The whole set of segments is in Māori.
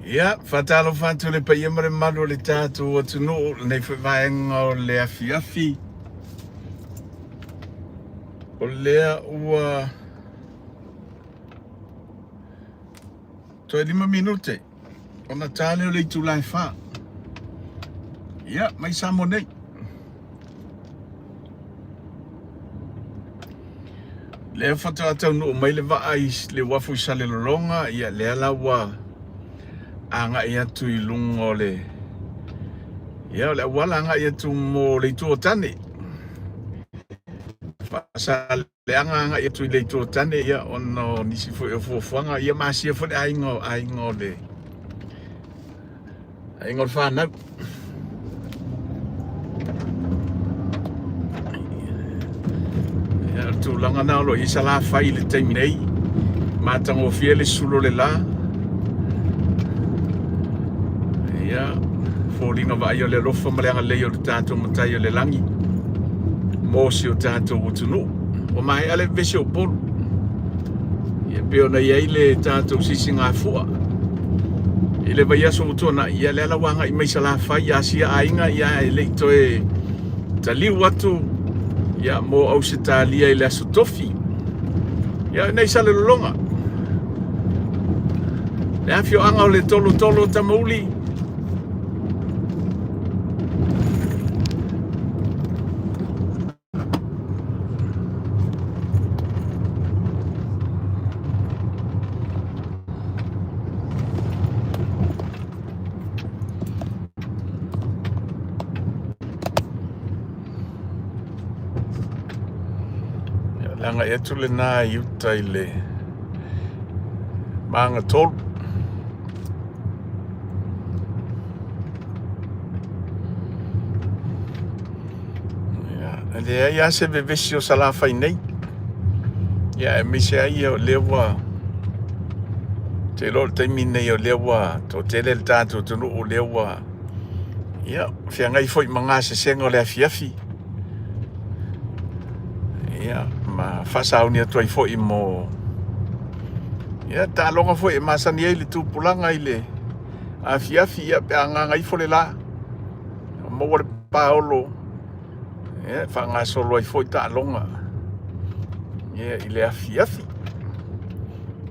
Ia, fatalo fatu le pa yamare malu le tatu o tunu nei whaenga o le afi. O lea ua toe 5 minute. O na tale o le tulai wha. Ia, mai samo nei. Lea fatu atau nu mai le vaai le wafu Salelologa ia lea lawa anga ia tu i lungo le. Ia le wala anga ia tu mo le tu o tane. Faasaleleaga anga ia tu i le tu o tane ia ono nisi fo e fofuanga ia masia fo le aingo le. Aingo whanau. Ia tu langa na lo i SALAFAI le taimi nei. Matango fia le sulo le la. Ia fōringa vai o le lofa maleanga lei o le tātou matai o le langi. Mōsi o tātou utunu. O mai ale vese o polu. Ia peo na iei le tātou sisi ngā fua. I le vai aso utona ia le alawanga i mai SALAFAI ia sia ainga ia e le toe taliu atu. Ia mo au se tālia i le aso tofi. Ia nei Salelologa. Le Afioga o le tolo tamauli. Langa e tule nā iuta i le maanga tolu. Le ia se vevesi o SALAFAI nei. Ia e mise ai o lewa te lo taimi nei o lewa to tele le tātou tunu o lewa. Ia fia ngai foi mga se sengo le afi. Ia ma fasau ni atu ai foi mo. Ia ta longa foi masani ai le tupulanga i le afi ia pe anga ngai fo le la. Mo le paolo. Ia fa nga solo ai foi ta longa. Ia i le afi.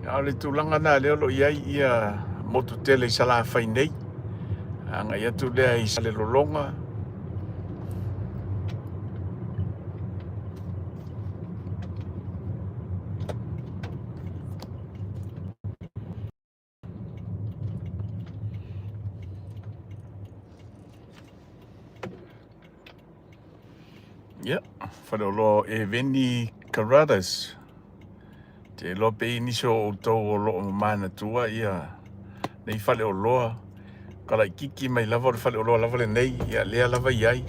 Ia le tulanga na le lo ia motu tele SALAFAI nei. Anga ia tu le ai Salelologa. Ia, whanolo e veni karadas. Te lo pe iniso o tau o lo mana tua ia. Nei whale o loa. Kala kiki mai lava o whale o loa lava le nei. Ia lea lava iai.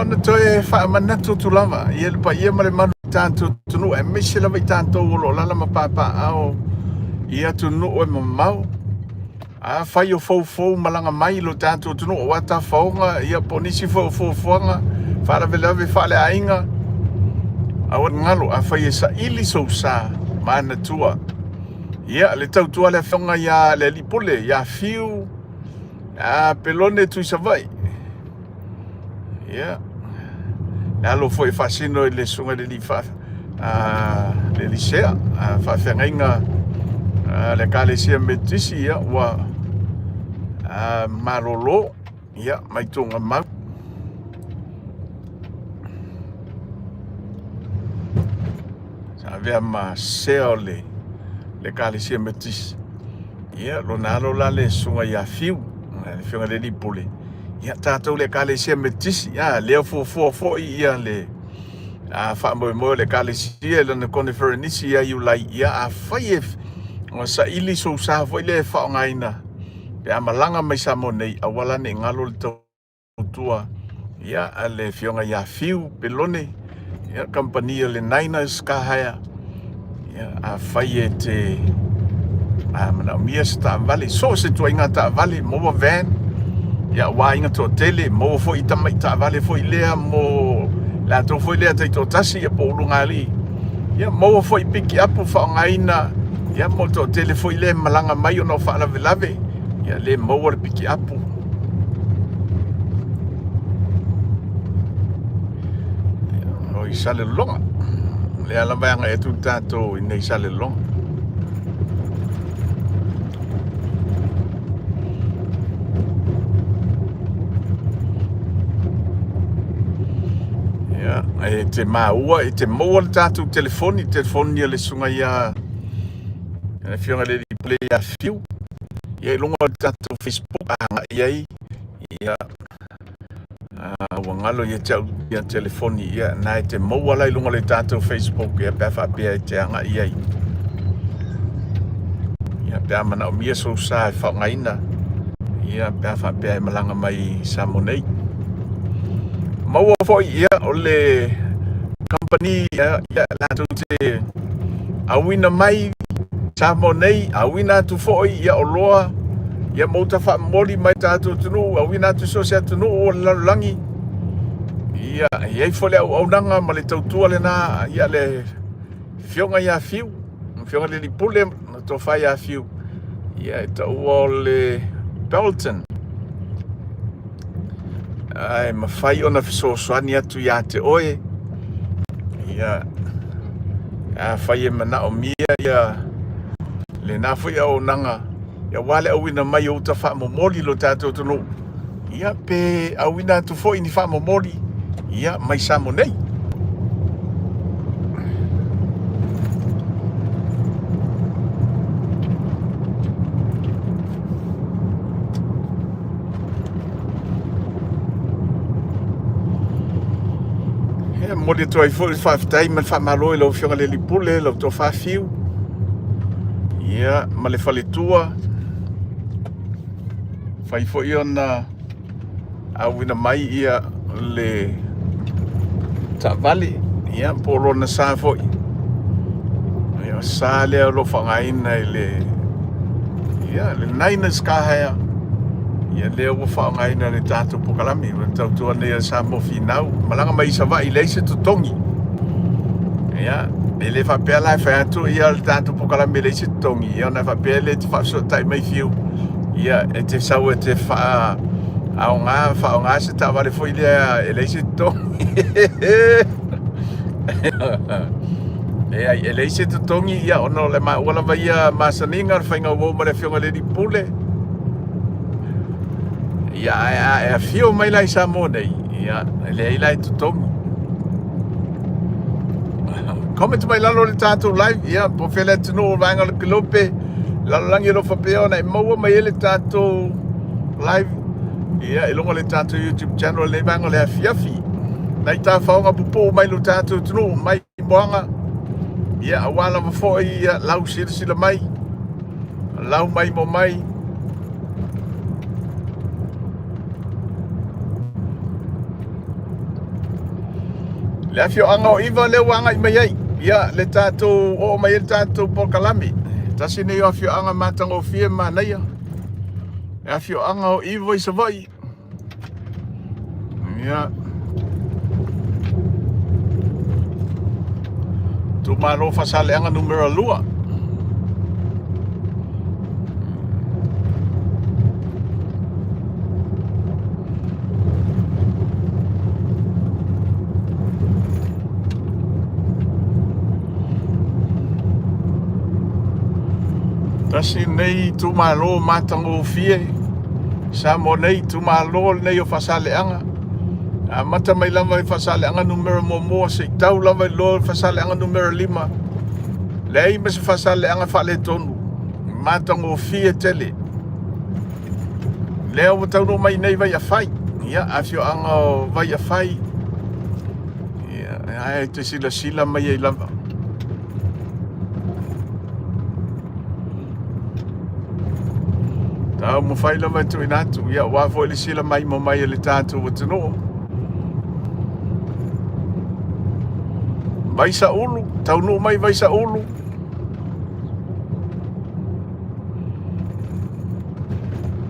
Na toe whaamanatu tu lava. Ia le pa ia mare manu tātou tunu. E mese lava i tātou o lo lala mapapa ao. Ia tunu o e mamau. A whai o fau malanga mai lo tātou tunu. O wata whaonga. Ia ponisi fau fuanga. Wharaveleave whale ainga. Awan ngalo a whai e sa ili sou sa. Mana tua. Ia le tautua le whaonga ia le lipule. Ia fiu. A pelone tu isawai. Ia. Alo foi fascino le sunga de lifa le licea fa fenga le kalesia metisi ya wa marolo ya mai tunga ma sa vea ma seole le kalesia metisi Ia lona alo la le sunga ia fiu le Afioga le lipule ia tatou le kalesia metisi ia lea fuafua ia le faamoemoe le kalesia lana konifere nisi ia iulai ia afai o saili sousa foi le faaaogāina pe amalaga mai samo nei auala ne ngalo le tautua ia le Afioga ia fiu pelone ia kampania le Niners kahaya ia afai te mana mia sta vale so se tu inga ta vale mo van ya wa inga to tele mo fo ita mai ta vale fo ilea mo la to fo ilea tai to tasi ya po lungali ya mo fo piki apu fa ngaina ya mo to tele fo ilea malanga mai no fa la velave ya le mo war piki apu o Salelologa le ala vanga e tu tato nei Salelologa. E te maua e te moa le tātou telefoni le sunga ia Afioga le play a fiu ia longa le tātou Facebook ia wangalo ia tau ia telefoni ia na te moa lai longa le tātou Facebook ia pefa pia te anga ia pia mana o mia so sa fa ngaina ia pefa pia malanga mai samonei maua foi ia o le company ia la tu te awina mai samonei awina tu foi ia o loa ia mota fa moli mai tatu tunu awina tu so se tunu o langi ia foi au nanga ma le tautua le na ia le Afioga ia fiu Afioga le lipule to fai ia fiu ia to o le Belton ai mafai ona fesoasoani atu ia te oe ia fai mana o mia ia le na foi au nanga ia wale awina mai o ta fa momoli lo tatou tonu ia pe awina tu foi ni fa momoli ia mai samonei mo le toi foi fa tai man fa malo lo Afioga le lipule lo to fa fiu ia ma le faletua fai foi ona awina mai ia le tavali ia polo na sa foi ia sa le lo fa ngaina le Niners kahaya ia le o fa ngaina le tatu pokalami le tautua ne sa mo finau malanga mai sa va ile se tutongi ia ele fa pe la fa tu ia le tatu pokalami le se tutongi ia na fa pe le fa so tai mai fiu ia e te sa o te fa a se ta vale foi ele se tutongi ele se tutongi ia ono le ma wala vai masaninga fa nga wo ma le Afioga le lipule ia fio mai lai sa monei ia le lai tutongi comment mai lalo le tātou live ia po fele tunu vanga le kilope lalangi lo fapeo na mo mai le tātou live ia ilonga le tātou YouTube channel le vanga le afiafi nai ta faunga pupu mai lo tātou tunu mai boanga ia awala fo ia lau sila mai lau mai mo mai le Afioga o iva le wanga i mai ai ia le tātou o mai le tātou pokalami tasi nei o Afioga matango fie manaia e Afioga o iva i savai ia tu malo Faasaleleaga numero 2 tasi nei tu malo matango fie sa mo nei tu malo nei o Faasaleleaga mata mai lava i Faasaleleaga numero mo se tau lava lo Faasaleleaga numero 5 lei me se Faasaleleaga fa le tonu matango fia tele leo tau mai nei vai a fai ia afioga o vai a fai ia ai te sila mai ai lava tau mo fai lava tu inatu ia wa fo le sila mai mo mai le tatu o tino vai sa ulu tau no mai vai sa ulu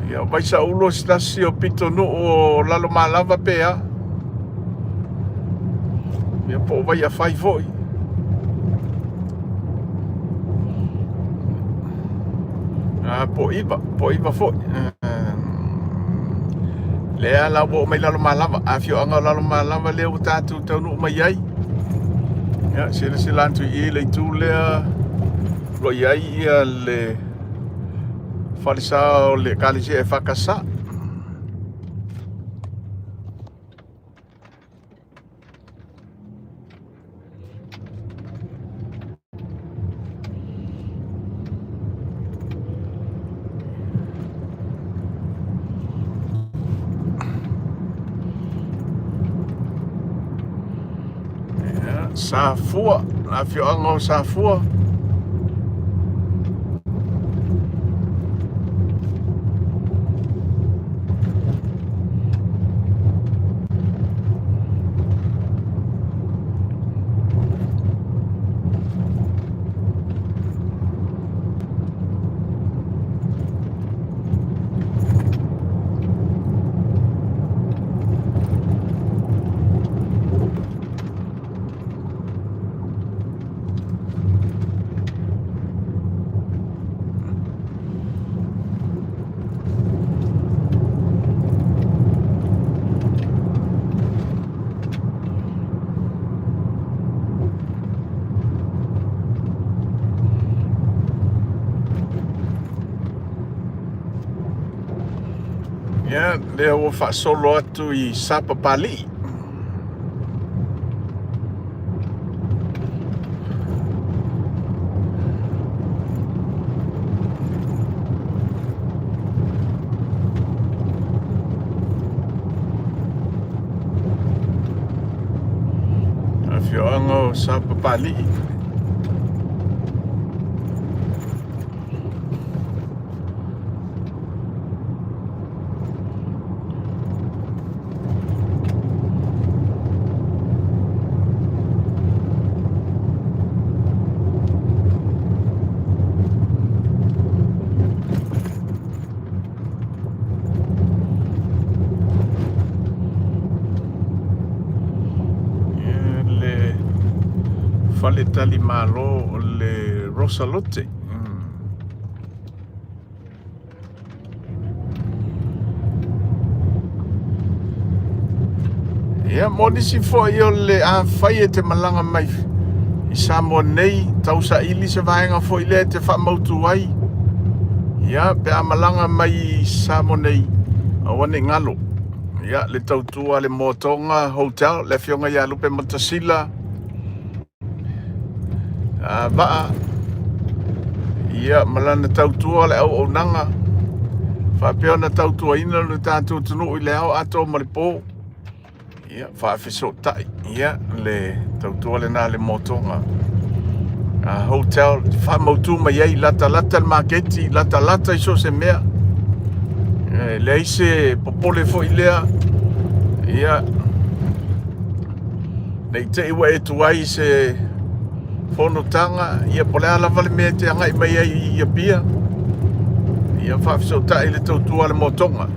ia vai sa ulu stasi o pito no o Lalomalava pea ia po vai a fai foi po iba foi lea la bo mai Lalomalava afioga Lalomalava leo tatu tau no mai ai ia sila antu i le tu lea lo iai ia le falisa le kalisi e fakasa Safua, afioga o Safua ia lea ua faasolo atu i sapapali afioga o sapapali fale tali malo o le Rosalote ia mo nisi foi o le a fai e te malanga mai i Samoa nei tausaili se vaenga foi le te whamautu ai ia pe a malanga mai i Samoa nei awane ngalo ia le tautua le motonga hotel le fionga ia lupe matasila vaa ia malana tautua le au nanga whapea na tautua ina le tātou tunu i le au ato malipo ia whaafeso tai ia le tautua le nā le motonga hotel whamautu mai ei lata le maketi lata iso se mea le ise popole fo i lea ia nei te iwa e tuai se fono tanga ia pole ala vale me te anga mai ia pia ia whaafeso tai le tautua le motonga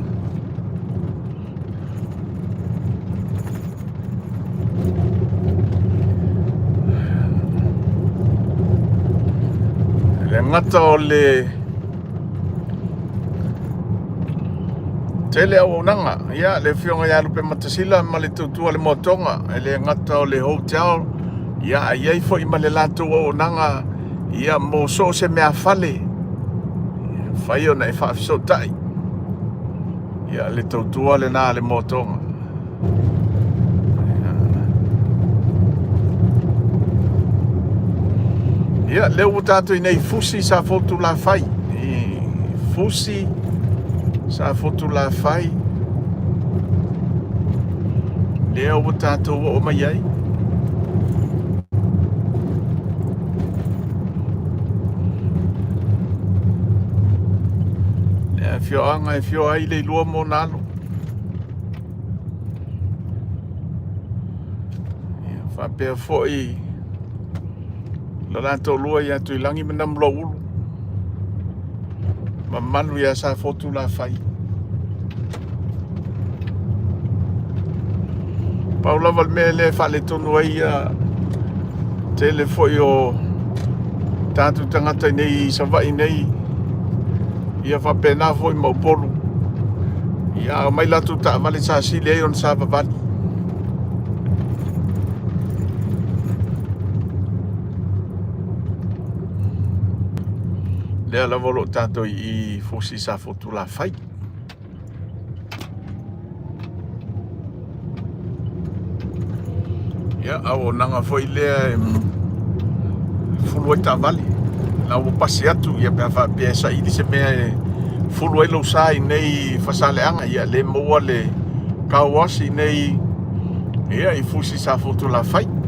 le ngata o le tele au nanga ia le fionga ia lupe matasila ma le tautua le motonga le ngata o le hotel ia ai fo i male lato o nanga ia mo so se mea fale fai ona e whaafeso tai ia le tautua le nā le motonga ia leo tātou i nei fusi Safotulafai fusi Safotulafai lea ua tatou o mai ai. Lea Afioga e fio ai le ilua mo nalo. Whapea fo'i la latou lua ia tuilangi manam lo ulu. Mamanu ia Safotulafai. Paula me le fale tonu ai tele fo'i o tatu tangata nei savai nei ia whapena fo'i maupolu. Ia mai latu ta vale sa sile ai on sa vavali. Lea la volo tato I fusi Safotulafai. Ia au nanga foi lea fulu ai tavali. La o pasi atu ia pe fa piesa I se me fulu ai lo sai nei Faasaleleaga ia le moa le kauasi nei ia I fusi Safotulafai.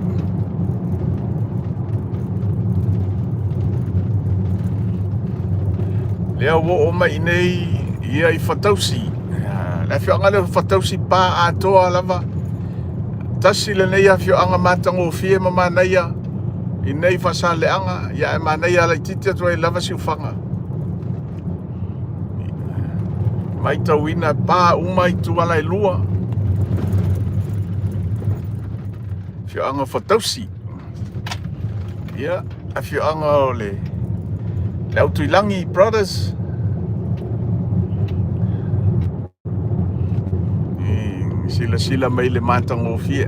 Lea wo o mai nei ia I fatausi. La Afioga le fatausi pa atoa lava. Tasi le nei Afioga matango fie mamana ia I nei Faasaleleaga ia e mana ia la titi atu ai lava siufanga. Mai tauina pa uma I tuala I lua. Afioga fatausi. Ia Afioga o le Tuilangi brothers. Sila mai le matango fie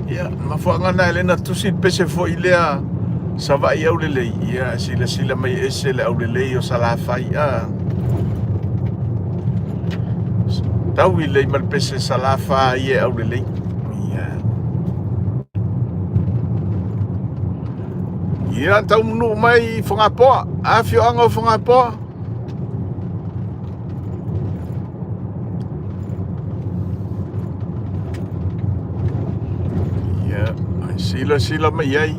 ia mafuanga na elena tusi pese fo ilea savai aulelei ia sila mai ese le aulelei o SALAFAI tau I lei mal pese SALAFAI e aulelei ia tau munu mai whangapoa Afioga o whangapoa ia sila mai ai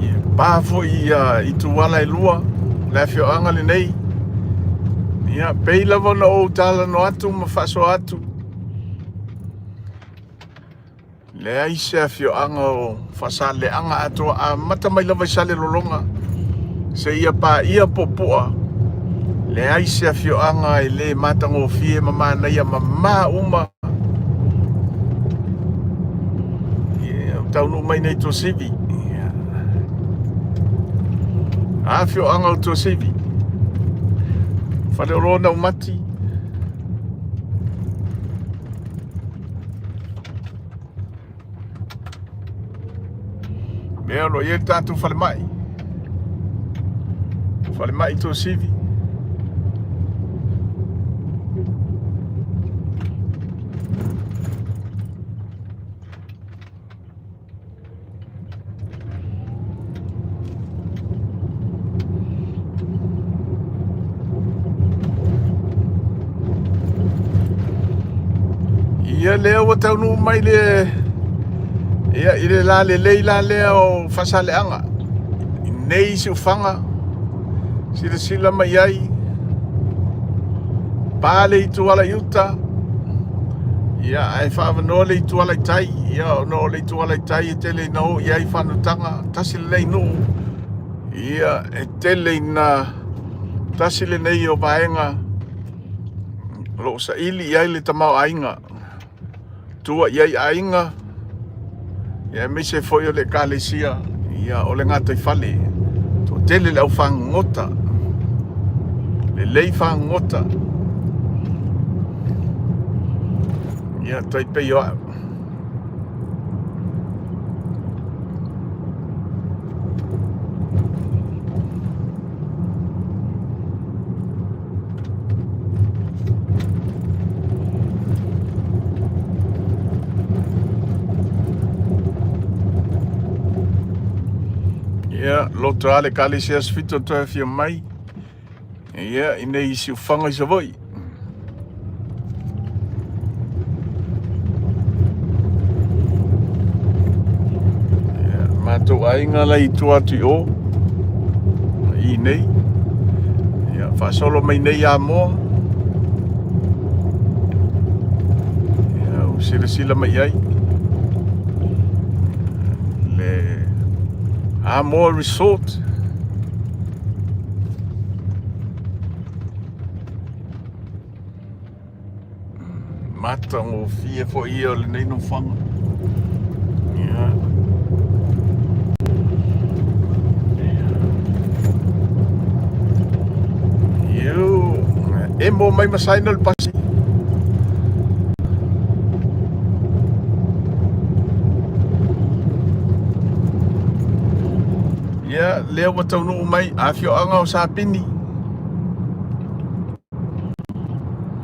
ia pa foi I tuala I lua le Afioga le nei ia pei lava na o tala no atu ma faso atu le ai se Afioga o Faasaleleaga atu a mata mai lava I Salelologa se ia pa ia popua le ai se Afioga I le matango fie mamana ia mama uma ia taunu mai nei Tuasivi Afioga o Tuasivi Salelologa umati mea lo ia tatu fale mai Tuasivi ia lea ua taunu mai le ia I le la lelei la lea o Faasaleleaga I nei siufanga sila mai ai pa le tuala yuta ia ai whaavanoa le tuala tai ia no le tuala tai e tele no ia I whanutanga tasi le nei no ia e tele na tasi le nei o vaenga lo sa ili ia le tamau ainga tua ia ainga ia me se foi o le kalesia ia o le ngata I fale to tele le au whangota le lei whangota ia taipei o Ia, loto ale kale se asfito to fia mai. Ia, ina isi ufanga isa voi. Ia, mato ainga la itu atu o. I nei. Ia, whaasolo mai nei Amoa. Ia, usila mai ai. Le Amoa Resort. Mata ngo fia fo ia le nei no whanga. Ia. Iu, e mo mai masaina le pasi. Ia, leo watau nuu mai, Afioga o Sapini.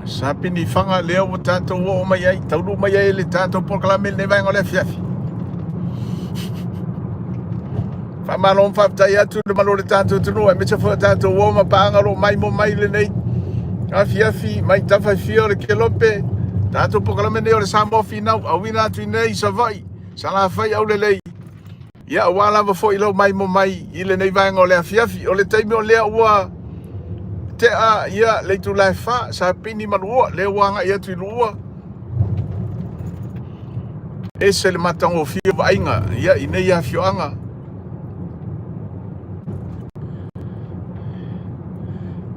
Sapini whanga leo wa tātou o mai ai, tauru mai ai le tātou proklame ne vai ngole fiafi. Whamalong whaptai atu le malo le tātou tunu, e mecha wha tātou o ma pāngaro mai mo mai le nei. A fiafi, mai tawhai fio le kelope, tātou proklame ne o le Samoa finau, awina atu nei sa vai, SALAFAI AULELEI. Ia wala wa fo ilo mai mo mai ile nei vai ngole a fiafi o le taimi o lea ua te a ia le tu lai fa sa pini malua le wanga ia tu lua e se le matango fia wa inga ia ine ia fioanga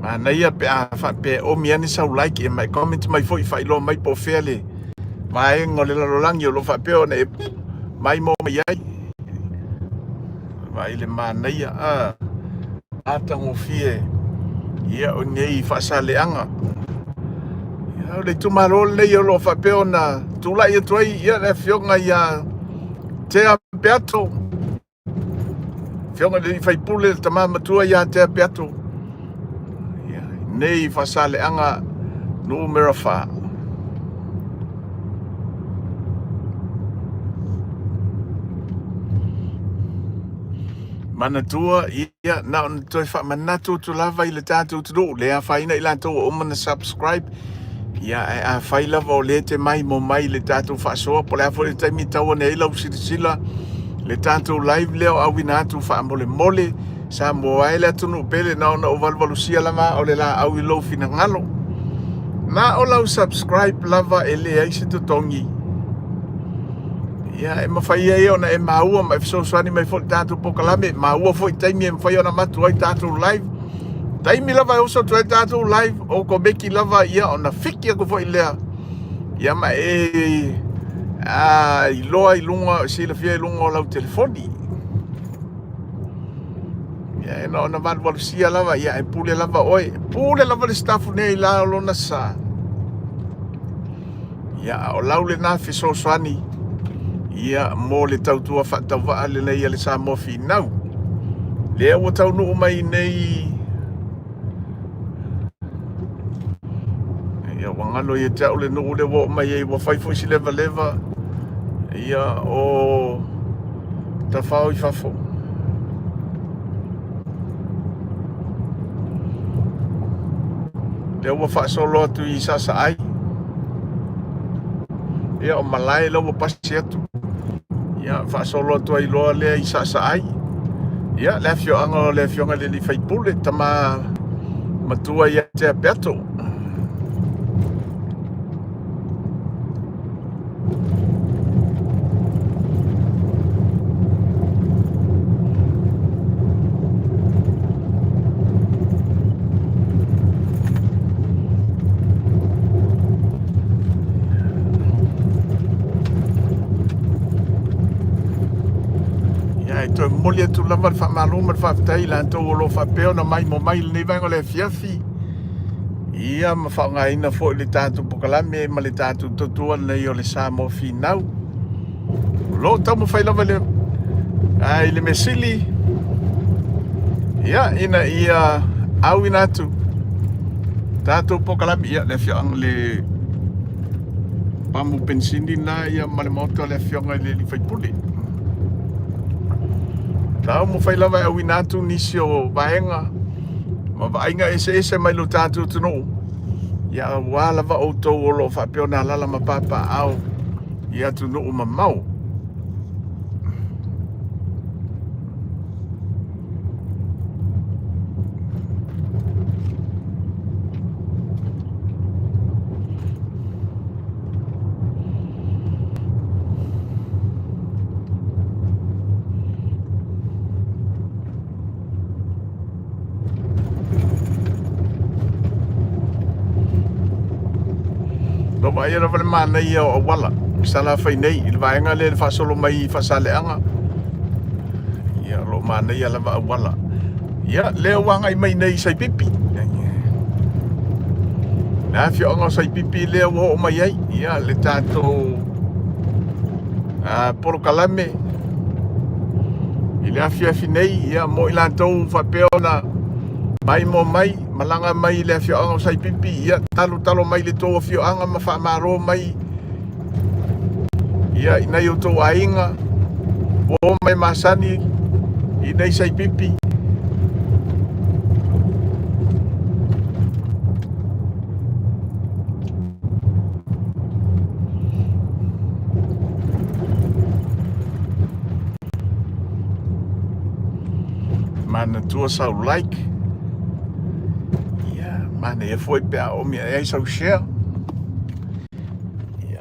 mana ia pe a fa pe o miani sa like e mai comment mai fo i fa ilo mai po fele mai ngole lalolangi o lo fa pe o ne mai mo mai ai vai le mana ia a tango fie ia o nei Faasaleleaga ia le tumalole nei o lo faapeo na tulai atu ai ia le Afioga ia te apeato Afioga le faipule le tamamatua ia te apeato ia nei Faasaleleaga numero 4. Manatua ia na on toi fa manatu tu lava ile tatu tu le a faina ila to o mana subscribe ia a faila vo le te mai mo mai le tatu fa so po le fo le taimi tawo ne ila usila le tatu live leo a winatu fa mole sa mo ai tu no pele na o valvalusia lama o le la au lo fina ngalo na o la subscribe lava ele ai se to tongi. Ia, e mawhai e ona e maua, mai fisoswani mai fo tātou pokalame, maua fo i taimi e mwhai ona matu ai tātou live. Taimi lava e oso tu ai tātou live, o ko meki lava ia ona whiki ako fo i lea. Ia ma i loa i lunga, sila fia i lunga o lau telefoni. Ia, e na ona walusia lava, ia e pule lava oi, pule lava le staffu ne i lao lona sa. Ia, o lau le na fisoswani. Ia mo le tautua whaatawaa le nei ale Samoa finau. Lea ua tau nuu mai nei. Ia wangalo ia tau le nuu le wo mai ei wa whaifo isi leva. Ia o ta whao i whafo. Lea ua whaasolo atu i sasa ai. Ia o malai lau pasi atu. Ia whaasolo atu ai loa lea i sasa ai. Ia le Afioga le li faipule tama matua ia te apeato. To molia tu lava fa maluma fa tai la to lo fa peo na mai mo mai le vai ngole fiafi ia ma fa ngai na fo le tatu pokalame ma le tatu totua le yo le Samoa finau lo tamu fa lava le ai le mesili ia ina ia awina tu tatu pokalame ia le fiang le pamu pensini na ia ma le moto le fiang le li fai puli. Tau mo fai lava au inatu nisi o vaenga. Ma vaenga ese mai lo tātou tunu. Ia wā lava o tau o lo whapeo nā lala ma papa au. Ia tunu o ma mau. No vai era vale mana ia o wala. SALAFAI nei, il vaenga le fasolo mai Faasaleleaga. Ia lo mana ia lava wala. Ia le wanga i mai nei sai pipi. Na Afioga sai pipi le o mai ai. Ia le tato polo kalame. Ile afiafi nei ia mo ilantou whapeo na mai malanga mai le Afioga sai pipi ia talo mai le tō Afioga ma whamaro mai ia inai o tō ainga o mai masani inai sai pipi mana tua sau like mana e foi pe o mi ai sau share ia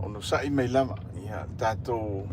ono sai mai lama ia tato